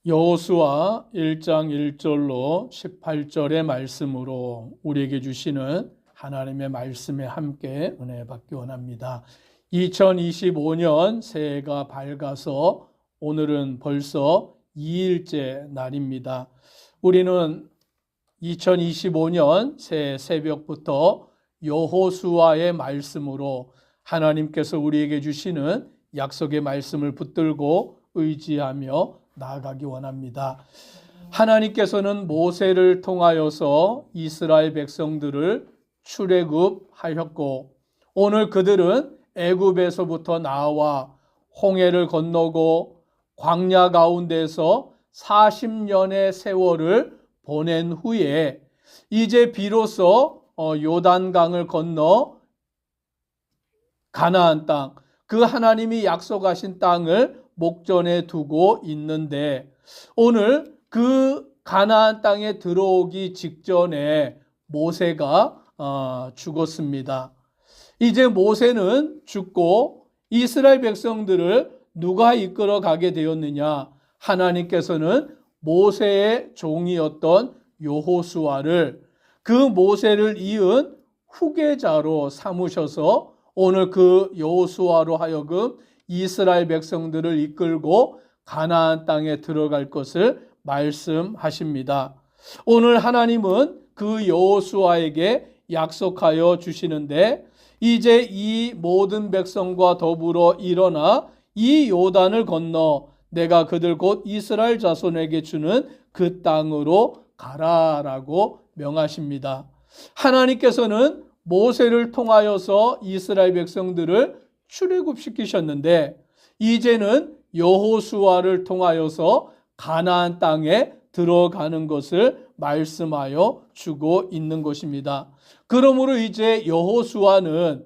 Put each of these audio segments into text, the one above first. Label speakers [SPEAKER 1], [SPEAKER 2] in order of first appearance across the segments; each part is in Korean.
[SPEAKER 1] 여호수아 1장 1절로 18절의 말씀으로 우리에게 주시는 하나님의 말씀에 함께 은혜 받기 원합니다. 2025년 새해가 밝아서 오늘은 벌써 2일째 날입니다. 우리는 2025년 새해 새벽부터 여호수아의 말씀으로 하나님께서 우리에게 주시는 약속의 말씀을 붙들고 의지하며 나아가기 원합니다. 하나님께서는 모세를 통하여서 이스라엘 백성들을 출애굽하였고 오늘 그들은 애굽에서부터 나와 홍해를 건너고 광야 가운데서 40년의 세월을 보낸 후에 이제 비로소 요단강을 건너 가나안 땅, 그 하나님이 약속하신 땅을 목전에 두고 있는데 오늘 그 가나안 땅에 들어오기 직전에 모세가 죽었습니다. 이제 모세는 죽고 이스라엘 백성들을 누가 이끌어 가게 되었느냐? 하나님께서는 모세의 종이었던 여호수아를 그 모세를 이은 후계자로 삼으셔서 오늘 그 여호수아로 하여금 이스라엘 백성들을 이끌고 가나안 땅에 들어갈 것을 말씀하십니다. 오늘 하나님은 그 여호수아에게 약속하여 주시는데 이제 이 모든 백성과 더불어 일어나 이 요단을 건너 내가 그들 곧 이스라엘 자손에게 주는 그 땅으로 가라라고 명하십니다. 하나님께서는 모세를 통하여서 이스라엘 백성들을 출애굽시키셨는데 이제는 여호수아를 통하여서 가나안 땅에 들어가는 것을 말씀하여 주고 있는 것입니다. 그러므로 이제 여호수아는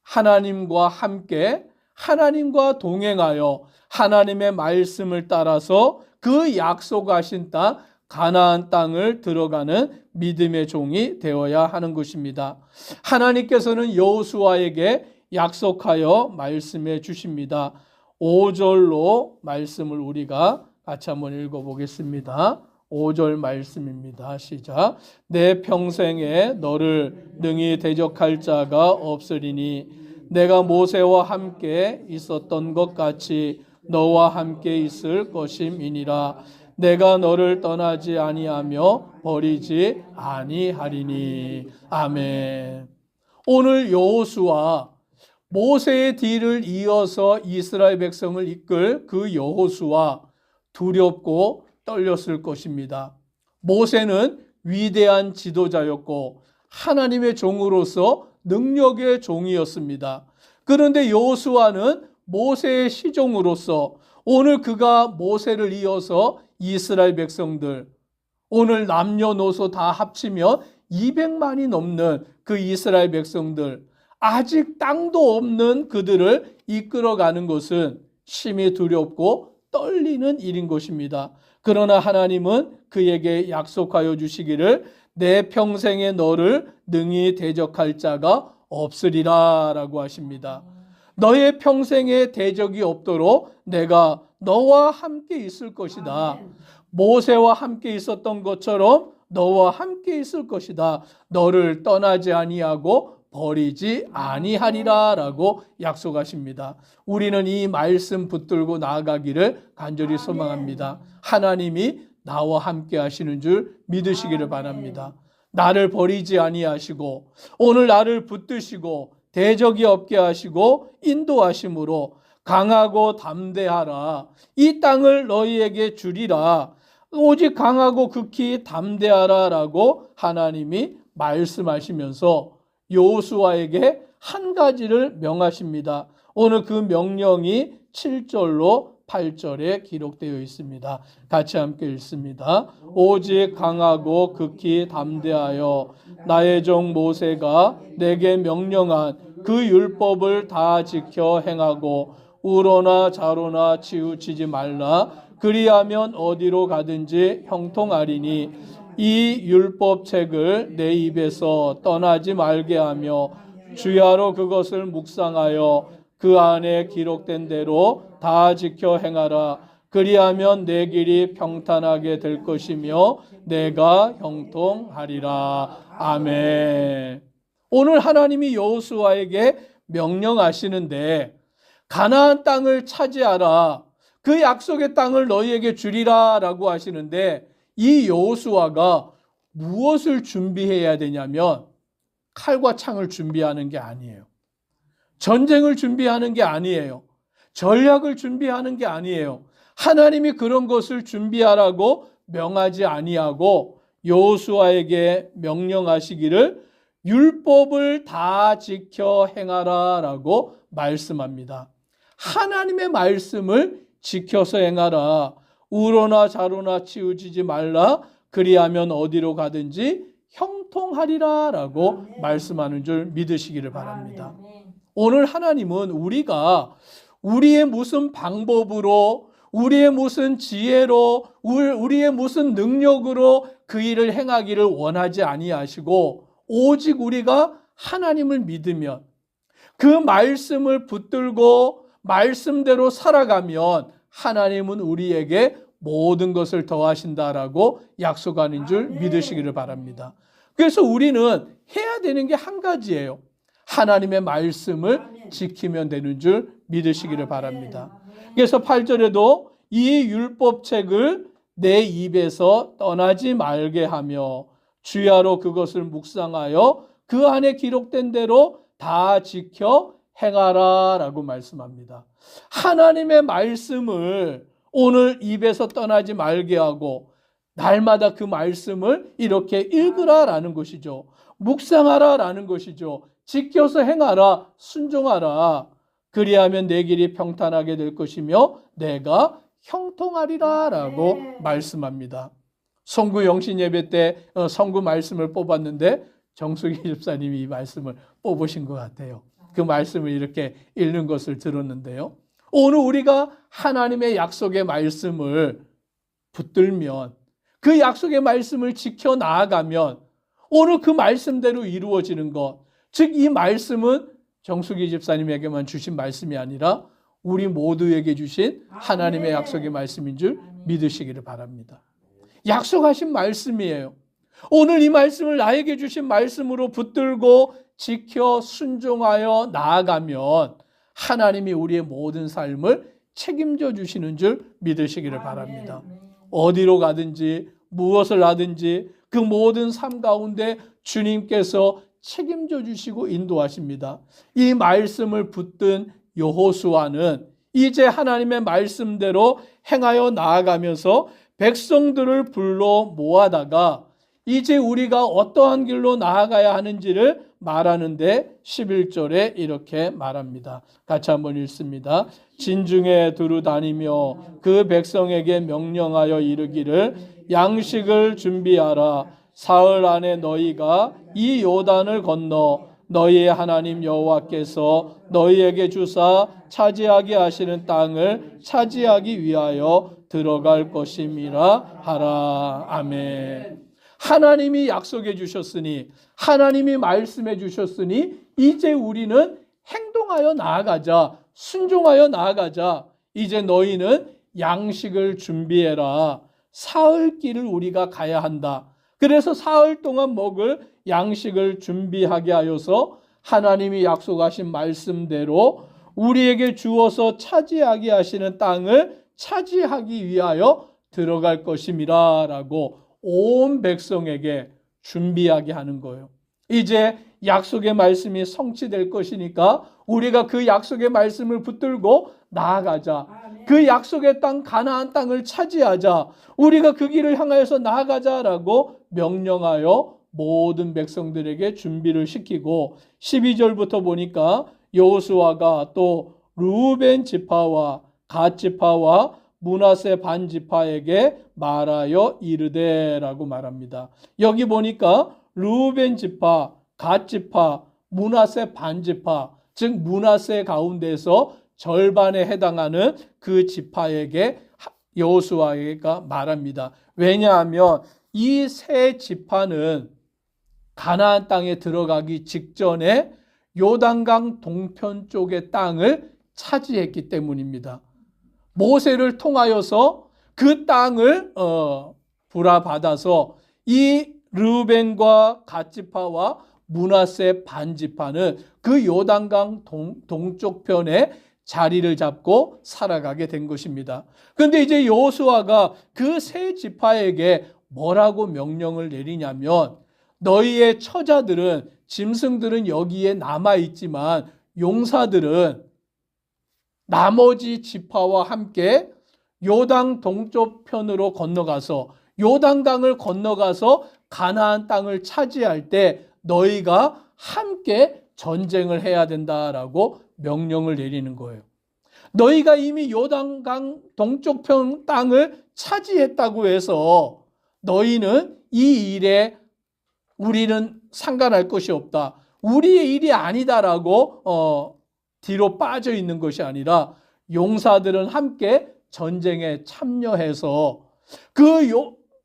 [SPEAKER 1] 하나님과 함께 하나님과 동행하여 하나님의 말씀을 따라서 그 약속하신 땅 가나안 땅을 들어가는 믿음의 종이 되어야 하는 것입니다. 하나님께서는 여호수아에게 약속하여 말씀해 주십니다. 5절로 말씀을 우리가 같이 한번 읽어보겠습니다. 5절 말씀입니다. 시작. 내 평생에 너를 능히 대적할 자가 없으리니 내가 모세와 함께 있었던 것 같이 너와 함께 있을 것임이니라. 내가 너를 떠나지 아니하며 버리지 아니하리니. 아멘. 오늘 여호수아 모세의 뒤를 이어서 이스라엘 백성을 이끌 그 여호수아 두렵고 떨렸을 것입니다. 모세는 위대한 지도자였고 하나님의 종으로서 능력의 종이었습니다. 그런데 여호수아는 모세의 시종으로서 오늘 그가 모세를 이어서 이스라엘 백성들 오늘 남녀노소 다 합치면 200만이 넘는 그 이스라엘 백성들 아직 땅도 없는 그들을 이끌어가는 것은 심히 두렵고 떨리는 일인 것입니다. 그러나 하나님은 그에게 약속하여 주시기를 내 평생에 너를 능히 대적할 자가 없으리라 라고 하십니다. 너의 평생에 대적이 없도록 내가 너와 함께 있을 것이다. 모세와 함께 있었던 것처럼 너와 함께 있을 것이다. 너를 떠나지 아니하고 버리지 아니하리라 라고 약속하십니다. 우리는 이 말씀 붙들고 나아가기를 간절히 소망합니다. 하나님이 나와 함께 하시는 줄 믿으시기를 바랍니다. 나를 버리지 아니하시고 오늘 나를 붙드시고 대적이 없게 하시고 인도하심으로 강하고 담대하라. 이 땅을 너희에게 주리라. 오직 강하고 극히 담대하라 라고 하나님이 말씀하시면서 여호수아에게 한 가지를 명하십니다. 오늘 그 명령이 7절로 8절에 기록되어 있습니다. 같이 함께 읽습니다. 오직 강하고 극히 담대하여 나의 종 모세가 내게 명령한 그 율법을 다 지켜 행하고 우로나 좌로나 치우치지 말라. 그리하면 어디로 가든지 형통하리니 이 율법책을 내 입에서 떠나지 말게 하며 주야로 그것을 묵상하여 그 안에 기록된 대로 다 지켜 행하라. 그리하면 내 길이 평탄하게 될 것이며 내가 형통하리라. 아멘. 오늘 하나님이 여호수아에게 명령하시는데 가나안 땅을 차지하라. 그 약속의 땅을 너희에게 주리라 라고 하시는데 이 여호수아가 무엇을 준비해야 되냐면 칼과 창을 준비하는 게 아니에요. 전쟁을 준비하는 게 아니에요. 전략을 준비하는 게 아니에요. 하나님이 그런 것을 준비하라고 명하지 아니하고 여호수아에게 명령하시기를 율법을 다 지켜 행하라 라고 말씀합니다. 하나님의 말씀을 지켜서 행하라. 우로나 좌로나 치우치지 말라. 그리하면 어디로 가든지 형통하리라 라고 말씀하는 줄 믿으시기를 바랍니다. 오늘 하나님은 우리가 우리의 무슨 방법으로, 우리의 무슨 지혜로, 우리의 무슨 능력으로 그 일을 행하기를 원하지 아니하시고 오직 우리가 하나님을 믿으면 그 말씀을 붙들고 말씀대로 살아가면 하나님은 우리에게 모든 것을 더하신다라고 약속하는 줄 믿으시기를 바랍니다. 그래서 우리는 해야 되는 게 한 가지예요. 하나님의 말씀을 지키면 되는 줄 믿으시기를 바랍니다. 그래서 8절에도 이 율법책을 내 입에서 떠나지 말게 하며 주야로 그것을 묵상하여 그 안에 기록된 대로 다 지켜 행하라 라고 말씀합니다. 하나님의 말씀을 오늘 입에서 떠나지 말게 하고 날마다 그 말씀을 이렇게 읽으라 라는 것이죠. 묵상하라 라는 것이죠. 지켜서 행하라, 순종하라. 그리하면 내 길이 평탄하게 될 것이며 내가 형통하리라 라고 말씀합니다. 성구 영신 예배 때 성구 말씀을 뽑았는데 정숙희 집사님이 이 말씀을 뽑으신 것 같아요. 그 말씀을 이렇게 읽는 것을 들었는데요. 오늘 우리가 하나님의 약속의 말씀을 붙들면 그 약속의 말씀을 지켜 나아가면 오늘 그 말씀대로 이루어지는 것, 즉 이 말씀은 정숙희 집사님에게만 주신 말씀이 아니라 우리 모두에게 주신 하나님의 약속의 말씀인 줄 믿으시기를 바랍니다. 약속하신 말씀이에요. 오늘 이 말씀을 나에게 주신 말씀으로 붙들고 지켜 순종하여 나아가면 하나님이 우리의 모든 삶을 책임져 주시는 줄 믿으시기를 바랍니다. 어디로 가든지 무엇을 하든지 그 모든 삶 가운데 주님께서 책임져 주시고 인도하십니다. 이 말씀을 붙든 여호수아는 이제 하나님의 말씀대로 행하여 나아가면서 백성들을 불러 모아다가 이제 우리가 어떠한 길로 나아가야 하는지를 말하는데 11절에 이렇게 말합니다. 같이 한번 읽습니다. 진중에 두루 다니며 그 백성에게 명령하여 이르기를 양식을 준비하라. 사흘 안에 너희가 이 요단을 건너 너희의 하나님 여호와께서 너희에게 주사 차지하게 하시는 땅을 차지하기 위하여 들어갈 것임이라 하라. 아멘. 하나님이 약속해 주셨으니 하나님이 말씀해 주셨으니 이제 우리는 행동하여 나아가자. 순종하여 나아가자. 이제 너희는 양식을 준비해라. 사흘 길을 우리가 가야 한다. 그래서 사흘 동안 먹을 양식을 준비하게 하여서 하나님이 약속하신 말씀대로 우리에게 주어서 차지하게 하시는 땅을 차지하기 위하여 들어갈 것임이라 라고 온 백성에게 준비하게 하는 거예요. 이제 약속의 말씀이 성취될 것이니까 우리가 그 약속의 말씀을 붙들고 나아가자. 그 약속의 땅 가나안 땅을 차지하자. 우리가 그 길을 향하여서 나아가자라고 명령하여 모든 백성들에게 준비를 시키고 12절부터 보니까 여호수아가 또 르우벤 지파와 갓 지파와 므낫세 반 지파에게 말하여 이르되라고 말합니다. 여기 보니까 르우벤 지파, 갓 지파, 므낫세 반 지파, 즉 므낫세 가운데서 절반에 해당하는 그 지파에게 여호수아가 말합니다. 왜냐하면 이 세 지파는 가나안 땅에 들어가기 직전에 요단강 동편 쪽의 땅을 차지했기 때문입니다. 모세를 통하여서 그 땅을 불화받아서 이 르우벤과 갓지파와 므낫세 반지파는 그 요단강 동쪽 편에 자리를 잡고 살아가게 된 것입니다. 그런데 이제 여호수아가 그 세 지파에게 뭐라고 명령을 내리냐면, 너희의 처자들은, 짐승들은 여기에 남아있지만 용사들은 나머지 지파와 함께 요단 동쪽 편으로 건너가서, 요단강을 건너가서 가나안 땅을 차지할 때 너희가 함께 전쟁을 해야 된다라고 명령을 내리는 거예요. 너희가 이미 요단강 동쪽 편 땅을 차지했다고 해서 너희는 이 일에 우리는 상관할 것이 없다, 우리의 일이 아니다라고 뒤로 빠져 있는 것이 아니라, 용사들은 함께 전쟁에 참여해서 그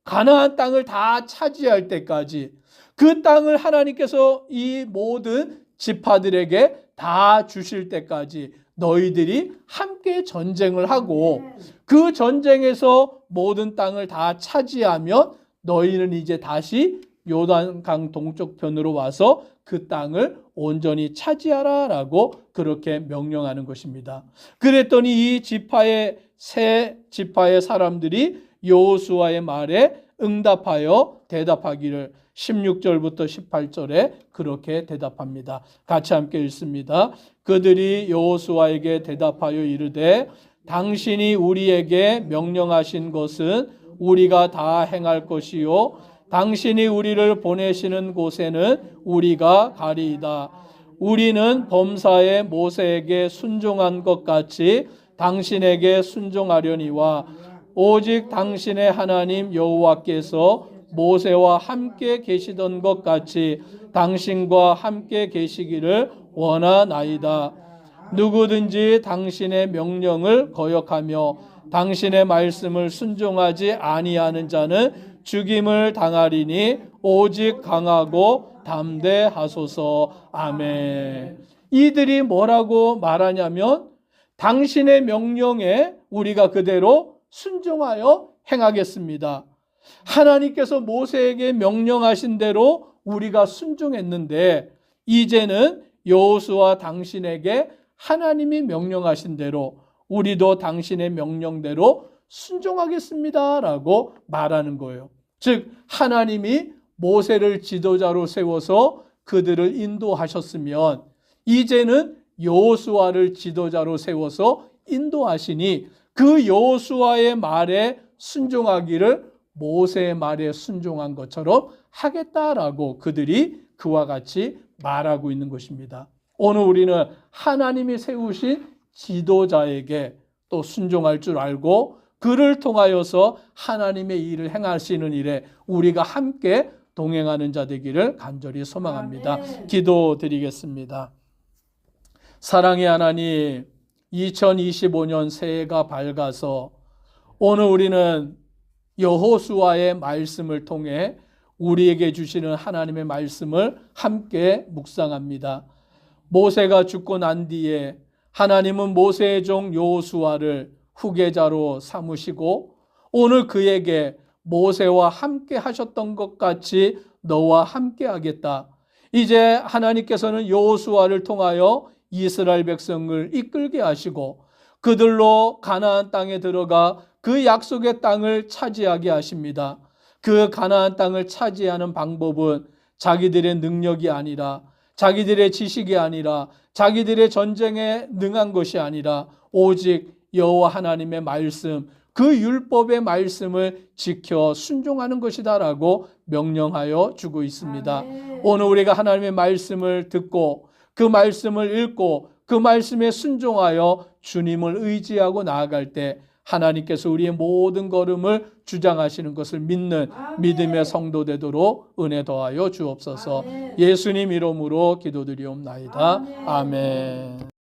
[SPEAKER 1] 가나안 땅을 다 차지할 때까지, 그 땅을 하나님께서 이 모든 지파들에게 다 주실 때까지 너희들이 함께 전쟁을 하고, 그 전쟁에서 모든 땅을 다 차지하면 너희는 이제 다시 요단강 동쪽 편으로 와서 그 땅을 온전히 차지하라라고 그렇게 명령하는 것입니다. 그랬더니 이 세 지파의 사람들이 여호수아의 말에 응답하여 대답하기를 16절부터 18절에 그렇게 대답합니다. 같이 함께 읽습니다. 그들이 여호수아에게 대답하여 이르되, 당신이 우리에게 명령하신 것은 우리가 다 행할 것이요, 당신이 우리를 보내시는 곳에는 우리가 가리이다. 우리는 범사에 모세에게 순종한 것 같이 당신에게 순종하려니와, 오직 당신의 하나님 여호와께서 모세와 함께 계시던 것 같이 당신과 함께 계시기를 원하나이다. 누구든지 당신의 명령을 거역하며 당신의 말씀을 순종하지 아니하는 자는 죽임을 당하리니 오직 강하고 담대하소서. 아멘. 이들이 뭐라고 말하냐면, 당신의 명령에 우리가 그대로 순종하여 행하겠습니다. 하나님께서 모세에게 명령하신 대로 우리가 순종했는데, 이제는 여호수아 당신에게 하나님이 명령하신 대로 우리도 당신의 명령대로 순종하겠습니다라고 말하는 거예요. 즉, 하나님이 모세를 지도자로 세워서 그들을 인도하셨으면 이제는 여호수아를 지도자로 세워서 인도하시니, 그 여호수아의 말에 순종하기를 모세의 말에 순종한 것처럼 하겠다라고 그들이 그와 같이 말하고 있는 것입니다. 오늘 우리는 하나님이 세우신 지도자에게 또 순종할 줄 알고, 그를 통하여서 하나님의 일을 행하시는 일에 우리가 함께 동행하는 자 되기를 간절히 소망합니다.
[SPEAKER 2] 아멘.
[SPEAKER 1] 기도드리겠습니다. 사랑의 하나님, 2025년 새해가 밝아서 오늘 우리는 여호수아의 말씀을 통해 우리에게 주시는 하나님의 말씀을 함께 묵상합니다. 모세가 죽고 난 뒤에 하나님은 모세의 종 여호수아를 후계자로 삼으시고, 오늘 그에게 모세와 함께 하셨던 것 같이 너와 함께 하겠다. 이제 하나님께서는 여호수아를 통하여 이스라엘 백성을 이끌게 하시고 그들로 가나안 땅에 들어가 그 약속의 땅을 차지하게 하십니다. 그 가나안 땅을 차지하는 방법은 자기들의 능력이 아니라, 자기들의 지식이 아니라, 자기들의 전쟁에 능한 것이 아니라 오직 여호와 하나님의 말씀, 그 율법의 말씀을 지켜 순종하는 것이다라고 명령하여 주고 있습니다.
[SPEAKER 2] 아멘.
[SPEAKER 1] 오늘 우리가 하나님의 말씀을 듣고 그 말씀을 읽고 그 말씀에 순종하여 주님을 의지하고 나아갈 때 하나님께서 우리의 모든 걸음을 주장하시는 것을 믿는
[SPEAKER 2] 아멘.
[SPEAKER 1] 믿음의 성도 되도록 은혜 더하여 주옵소서.
[SPEAKER 2] 아멘.
[SPEAKER 1] 예수님 이름으로 기도드리옵나이다.
[SPEAKER 2] 아멘.
[SPEAKER 1] 아멘.